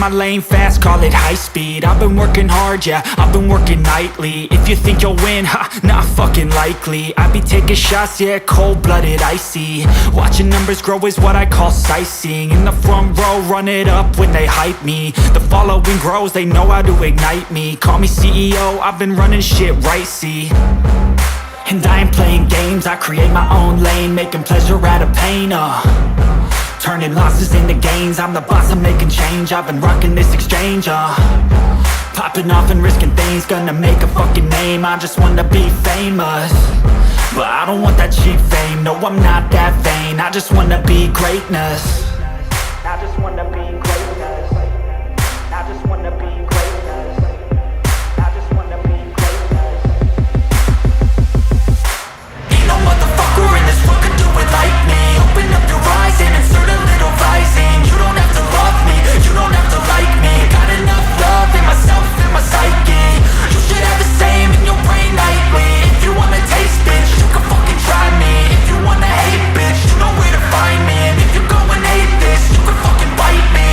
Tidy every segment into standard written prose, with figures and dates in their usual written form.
my lane fast, call it high speed. I've been working hard, yeah, I've been working nightly. If you think you'll win, ha, not fucking likely. I be taking shots, yeah, cold-blooded, icy. Watching numbers grow is what I call sightseeing. In the front row, run it up when they hype me. The following grows, they know how to ignite me. Call me CEO, I've been running shit right, see. And I ain't playing games, I create my own lane, making pleasure out of pain, turning losses into gains. I'm the boss, I'm making change. I've been rocking this exchange, popping off and risking things. Gonna make a fucking name. I just wanna be famous, but I don't want that cheap fame. No, I'm not that vain. I just wanna be greatness. I just wanna be greatness. I just wanna be greatness. I just wanna be greatness. Ain't no motherfucker in this world could do it like me. Open up your eyes and insert a little rising. You don't have to love me, you don't have to like me. Got enough love in myself and my psyche. You should have the same in your brain nightly. If you wanna taste, bitch, you can fucking try me. If you wanna hate, bitch, you know where to find me. And if you go and hate this, you can fucking bite me.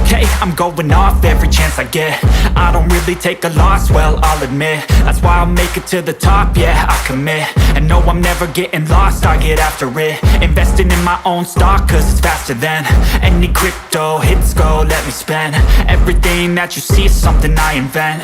Okay, I'm going off every chance I get. I don't really take a loss, well, I'll admit. That's why I'll make it to the top, yeah, I commit. And no, I'm never getting lost, I get after it. Investing in my own stock, cause it's faster than any crypto hits go, let me spend. Everything that you see is something I invent,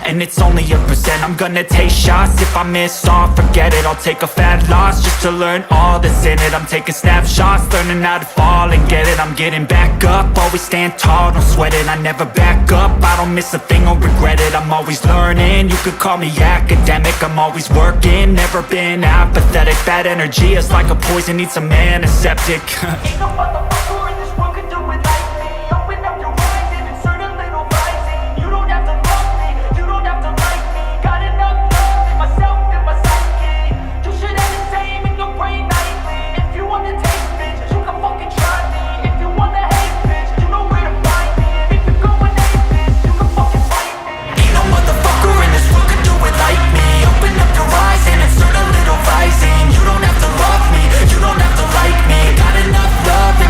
and it's only a percent. I'm gonna take shots, if I miss all, forget it. I'll take a fat loss just to learn all that's in it. I'm taking snapshots, learning how to fall and get it. I'm getting back up, always stand tall, don't sweat it. I never back up, I don't miss a thing or regret it. I'm always learning, you could call me academic. I'm always working, never been apathetic. Bad energy is like a poison, needs some antiseptic. Ain't no motherfucker in this world could do it like me. Open up your eyes and insert a little rising. You don't have to love me, you don't have to like me. Got enough love in myself and my psyche. You should have the same in your brain nightly. If you wanna taste, bitch, you can fucking try me. If you wanna hate, bitch, you know where to find me. And if you go and hate this, you can fucking fight me. Ain't no motherfucker in this world could do it like me. Open up your eyes and insert a little rising. You don't have to love me, you don't have to like me. Got enough love in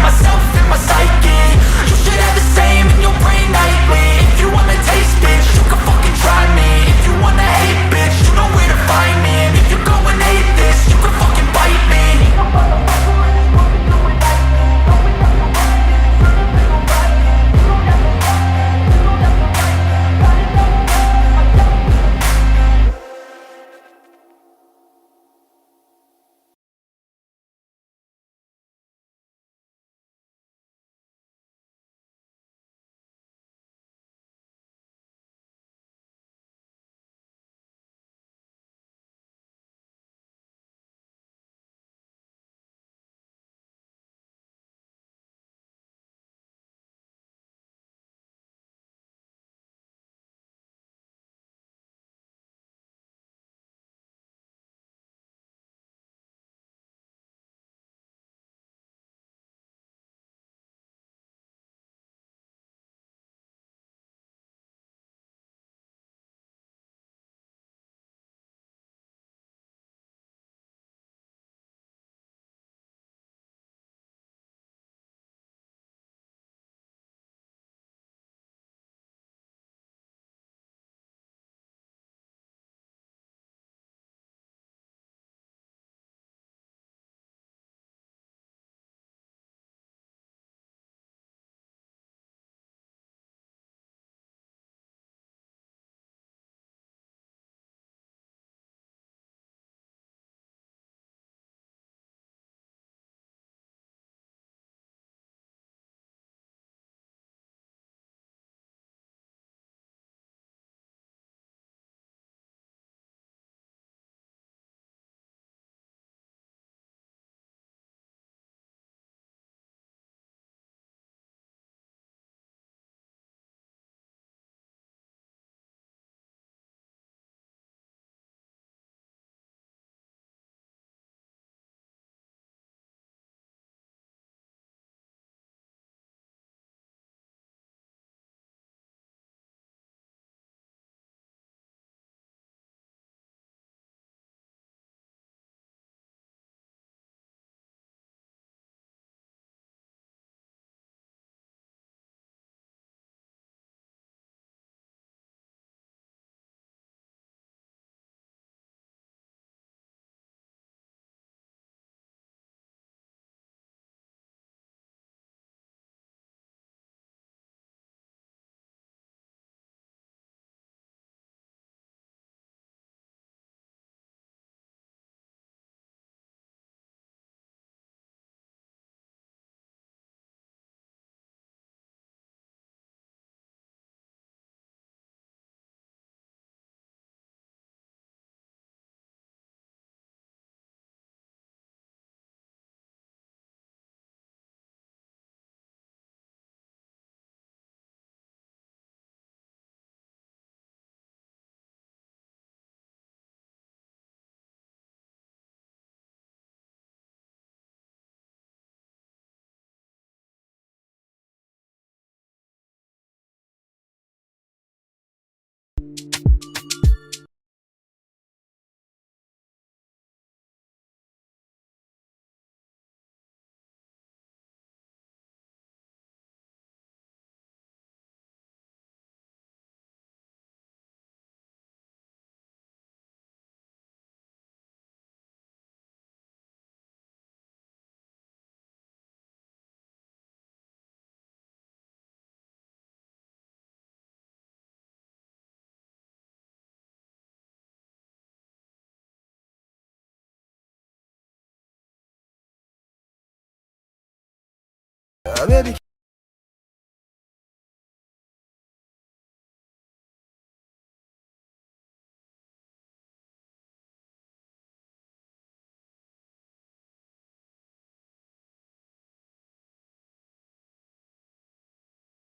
baby.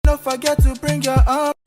Don't forget to bring your arm.